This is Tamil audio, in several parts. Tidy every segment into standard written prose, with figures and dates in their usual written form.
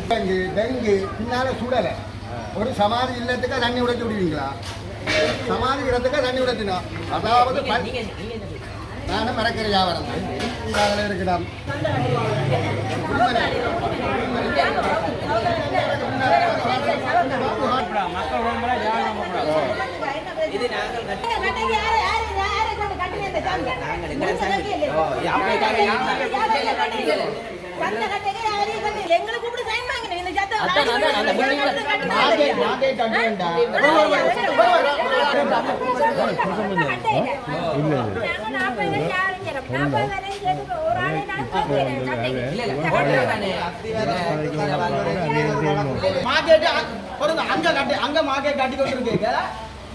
டெங்கு பின்னால சுடலை ஒரு சமாதி இல்லத்துக்கு தண்ணி உடைச்சு விடுவீங்களா? சமாதி இடத்துக்கு தண்ணி உடைச்சினோம். அதாவது நானும் மறக்கிற வியாபாரம் தான் இருக்கிறோம். அங்க மார்க்கெட் கட்டி கொண்டிருக்கீங்க.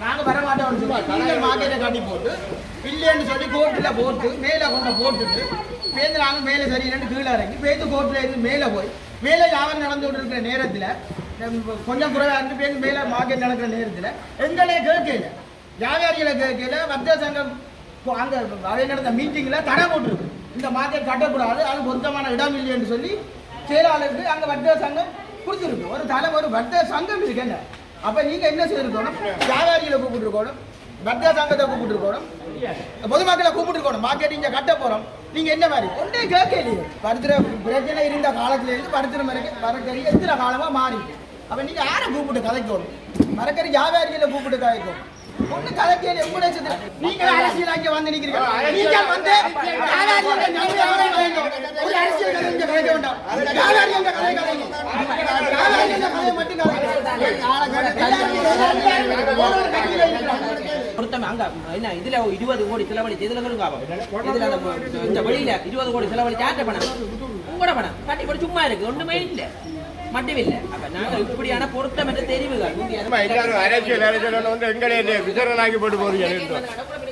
நாங்க வர மாட்டோம். மார்க்கெட்டை கட்டி போட்டு இல்லைன்னு சொல்லி கோர்ட்டில் போட்டு மேலே கொண்டு போட்டுட்டு பேருந்து நாங்கள் மேலே சரியில்லைன்னு கீழே இறங்கி பேருந்து கோர்ட்டில் இருந்து மேலே போய் மேலே வியாபாரம் நடந்து கொண்டு இருக்கிற நேரத்தில் கொஞ்சம் குறைவாக இருந்து பேருந்து மேலே மார்க்கெட் நடக்கிற நேரத்தில் எங்களே கேட்கல, வியாபாரிகளை கேட்கல. வர்த்தக சங்கம் அங்கே அதை நடந்த மீட்டிங்கில் தடை போட்டுருக்கு. இந்த மார்க்கெட் கட்டக்கூடாது, அது பொருத்தமான இடம் இல்லைன்னு சொல்லி செயலாளருக்கு அங்கே வர்த்தக சங்கம் கொடுத்துருக்கு. ஒரு வர்த்தக சங்கம் இருக்குங்க. அப்போ நீங்கள் என்ன செய்திருக்கணும்? வியாபாரிகளை கூப்பிட்டுருக்கணும், வர்த்தக சங்கத்தை கூப்பிட்டுருக்கணும், பொதுமக்களை கூப்பிட்டுருக்கணும். மார்க்கெட் இங்கே கட்ட போகிறோம், நீங்கள் என்ன மாதிரி ஒன்றே கேட்கலையே. பருத்திர பிரச்சனை இருந்த காலத்திலேருந்து பருத்திர மரக்கறி எத்தனை காலமாக மாறி. அப்போ நீங்கள் யாரை கூப்பிட்டு கதைக்கணும்? மரக்கறி வியாபாரிகளை கூப்பிட்டு கதைக்கணும். ஒன்று கதைக்கையில் எப்படி நீங்கள் அரசியல் அங்கே வந்து நிற்கிறீங்க. நீங்கள் வந்து ஒரு அரசியல் கதை இங்கே கதைக்க வேண்டாம். வியாபாரி என்ற கதை கதைக்கும், வியாபாரி என்ற கதை மட்டும் இதுல 20 கோடி செலவழிச்சு இதுல இந்த வெளியில 20 கோடி செலவழிச்சு ஆட்ட பணம் உங்களோட பணம் கட்டி போட்டு சும்மா இருக்கு, ஒண்ணுமே இல்லை, மட்டும் இல்லை. அப்ப நாங்க இப்படியான பொருத்தமற்ற தெரிவுகள் அரசியல் வந்து எங்களை விசாரணாக்கி போட்டு போறீங்க,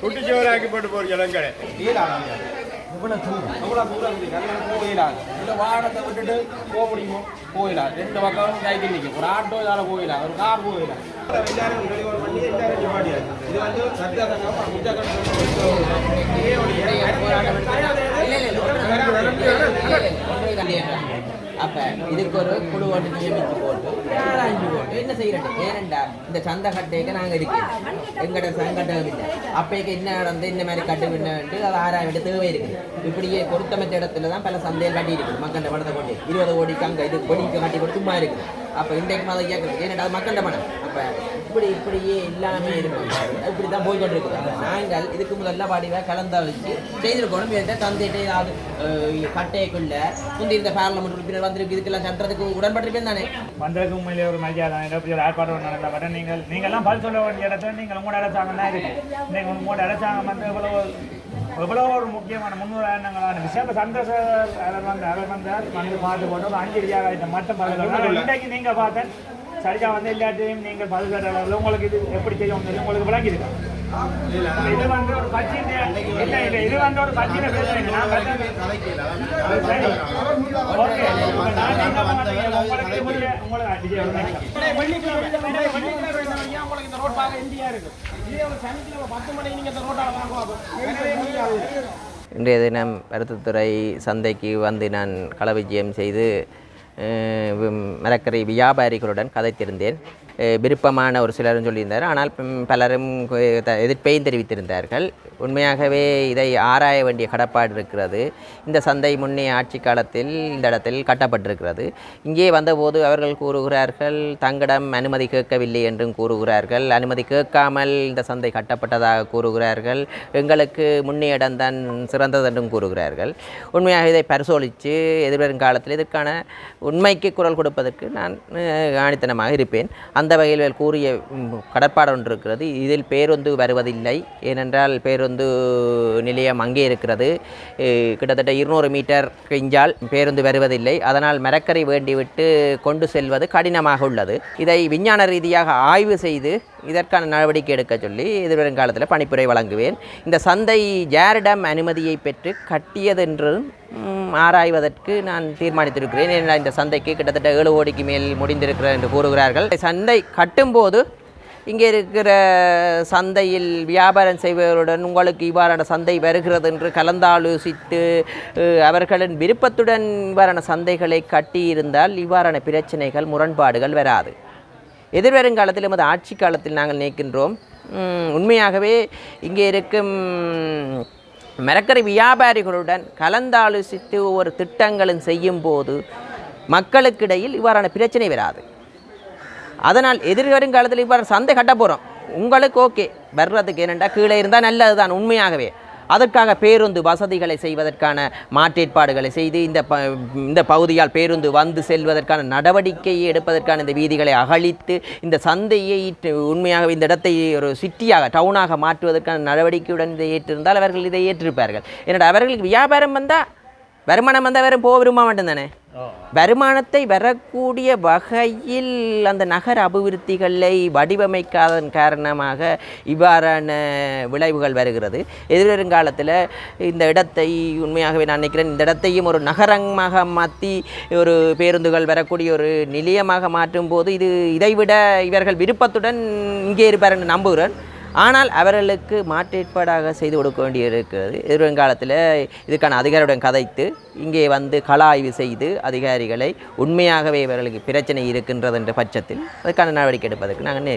குட்டிச்சோராக்கி போட்டு போறீங்க. எங்களை வாகனத்தை விட்டுட்டு போக முடியுமோ போயிடலாம். 2 பக்கம் சைக்கிள் நிற்கும், ஒரு ஆட்டோ இதால போயிடலாம், ஒரு கார் போயிடலாம். இது வந்து அப்ப இதுக்கு ஒரு குழு ஒன்று நியமித்து போட்டு ஆராய்ச்சி போட்டு என்ன செய்யறது? ஏனண்டா இந்த சந்தை கட்டைக்கு நாங்க இருக்கோம், எங்கட சங்கட்டம் இல்லை. அப்பைக்கு என்ன நடந்து இந்த மாதிரி கட்டு விட்டு அதை ஆராய வேண்டிய தேவை இருக்குது. இப்படியே பொருத்தமற்ற இடத்துல தான் பல சந்தையை கட்டி இருக்குது. மக்கள்கிட்ட பணத்தை கொண்டு 20 கோடிக்கு அங்கே இது கொடிக்கு கட்டி போட்டு சும்மா இருக்குது. அப்போ இன்றைக்கு மாதிரி கேட்குறது ஏன்னா அது மக்கள்கிட்ட பணம். அப்போ இப்படியே எல்லாமே இருக்கும், இப்படி தான் போய்கொண்டிருக்குது. அப்போ நாங்கள் இதுக்கு முதல்ல பாடிவாக கலந்தாளிச்சு செய்திருக்கணும். தந்தைகிட்ட ஏதாவது கட்டைக்குள்ள முந்தி இந்த பார்லமெண்ட் உறுப்பினர் வந்திருக்கு, இதுக்கெல்லாம் சட்டத்துக்கு உடன்பட்டிருப்பேன் தானே. வந்ததுக்கு உண்மையிலே ஒரு மரியாதை ஆர்ப்பாட்டம் நடந்த நீங்கள்லாம் பதில் சொல்ல வேண்டிய இடத்துல நீங்கள் உங்களோட அரசாங்கம் தான் இருக்கு. நீங்கள் உங்களோட அரசாங்கம் வந்து எவ்வளோ ஒரு முக்கியமான முன்னுதாரணங்களான விஷயம். சந்திரசேகர் அவர் வந்தார் வந்து பார்த்து போட்டு ஒரு 5 ரூபாய் மட்டும் பதில். இன்றைக்கு நீங்கள் பார்த்தேன் சரியாக வந்து எல்லாத்தையும் நீங்கள் பதில் சொல்ல உங்களுக்கு இது எப்படி செய்யும் உங்களுக்கு விளங்கியிருக்கா? இது வந்து ஒரு கட்சியின் இது வந்து ஒரு கட்சியில பேசுறீங்க. இன்றைய தினம் பருத்தித்துறை சந்தைக்கு வந்து நான் கள விஜயம் செய்து மரக்கறி வியாபாரிகளுடன் கதைத்திருந்தேன். விருப்பமான ஒரு சிலரும் சொல்லியிருந்தார், ஆனால் பலரும் எதிர்ப்பையும் தெரிவித்திருந்தார்கள். உண்மையாகவே இதை ஆராய வேண்டிய கடப்பாடு இருக்கிறது. இந்த சந்தை முன்னைய ஆட்சி காலத்தில் இந்த இடத்தில் கட்டப்பட்டிருக்கிறது. இங்கே வந்தபோது அவர்கள் கூறுகிறார்கள் தங்களிடம் அனுமதி கேட்கவில்லை என்றும் கூறுகிறார்கள். அனுமதி கேட்காமல் இந்த சந்தை கட்டப்பட்டதாக கூறுகிறார்கள். எங்களுக்கு முன்னைய இடம்தான் சிறந்தது என்றும் கூறுகிறார்கள். உண்மையாக இதை பரிசோதித்து எதிர்வரும் காலத்தில் இதற்கான உண்மைக்கு குரல் கொடுப்பதற்கு நான் ஆணித்தனமாக இருப்பேன். அந்த வகையில் கூறிய கடற்பாடு ஒன்று இருக்கிறது. இதில் பேருந்து வருவதில்லை. ஏனென்றால் பேருந்து நிலையம் அங்கே இருக்கிறது. கிட்டத்தட்ட 200 மீட்டர் இஞ்சால் பேருந்து வருவதில்லை. அதனால் மரக்கறி வேண்டிவிட்டு கொண்டு செல்வது கடினமாக உள்ளது. இதை விஞ்ஞான ரீதியாக ஆய்வு செய்து இதற்கான நடவடிக்கை எடுக்க சொல்லி எதிர்வரும் காலத்தில் பணிப்புரை வழங்குவேன். இந்த சந்தை யாரிடம் அனுமதியை பெற்று கட்டியதென்று ஆராய்வதற்கு நான் தீர்மானித்திருக்கிறேன். ஏனென்றால் இந்த சந்தைக்கு கிட்டத்தட்ட 7 கோடிக்கு மேல் முடிந்திருக்கிறது என்று கூறுகிறார்கள். சந்தை கட்டும்போது இங்கே இருக்கிற சந்தையில் வியாபாரம் செய்பவருடன் உங்களுக்கு இவ்வாறான சந்தை வருகிறது என்று கலந்தாலோசித்து அவர்களின் விருப்பத்துடன் இவ்வாறான சந்தைகளை கட்டியிருந்தால் இவ்வாறான பிரச்சனைகள் முரண்பாடுகள் வராது. எதிர்வருங்காலத்தில் நமது ஆட்சி காலத்தில் நாங்கள் நினைக்கின்றோம் உண்மையாகவே இங்கே இருக்கும் மரக்கறி வியாபாரிகளுடன் கலந்தாலோசித்து ஒவ்வொரு திட்டங்களும் செய்யும் போது மக்களுக்கிடையில் இவ்வாறான பிரச்சனை வராது. அதனால் எதிர்வருங்காலத்தில் இவ்வாறு சந்தை கட்ட போகிறோம், உங்களுக்கு ஓகே வர்றதுக்கு ஏனென்றால் கீழே இருந்தால் நல்லது தான் உண்மையாகவே. அதற்காக பேருந்து வசதிகளை செய்வதற்கான மாற்றேற்பாடுகளை செய்து இந்த பகுதியால் பேருந்து வந்து செல்வதற்கான நடவடிக்கையை எடுப்பதற்கான இந்த வீதிகளை அகழித்து இந்த சந்தையை உண்மையாகவே இந்த இடத்தை ஒரு சிட்டியாக டவுனாக மாற்றுவதற்கான நடவடிக்கையுடன் இதை ஏற்றிருந்தால் அவர்கள் இதை ஏற்றிருப்பார்கள். ஏன்னா அவர்களுக்கு வியாபாரம் வந்தால் வருமானம் வந்தால் வேறு போக விரும்ப மாட்டேன் தானே. வருமானத்தை வரக்கூடிய வகையில் அந்த நகர அபிவிருத்திகளை வடிவமைக்காதன் காரணமாக இவ்வாறான விளைவுகள் வருகிறது. எதிர்வருங்காலத்தில் இந்த இடத்தை உண்மையாகவே நான் நினைக்கிறேன் இந்த இடத்தையும் ஒரு நகரமாக மாற்றி ஒரு பேருந்துகள் வரக்கூடிய ஒரு நிலையமாக மாற்றும் போது இதைவிட இவர்கள் விருப்பத்துடன் இங்கே இருப்பார் என்று நம்புகிறேன். ஆனால் அவர்களுக்கு மாற்றேற்பாடாக செய்து கொடுக்க வேண்டியிருக்கிறது. எதிர்காலத்தில் இதுக்கான அதிகாரியுடன் கதைத்து இங்கே வந்து கள ஆய்வு செய்து அதிகாரிகளை உண்மையாகவே இவர்களுக்கு பிரச்சனை இருக்கின்றது என்ற பட்சத்தில் அதுக்கான நடவடிக்கை எடுப்பதற்கு நாங்கள்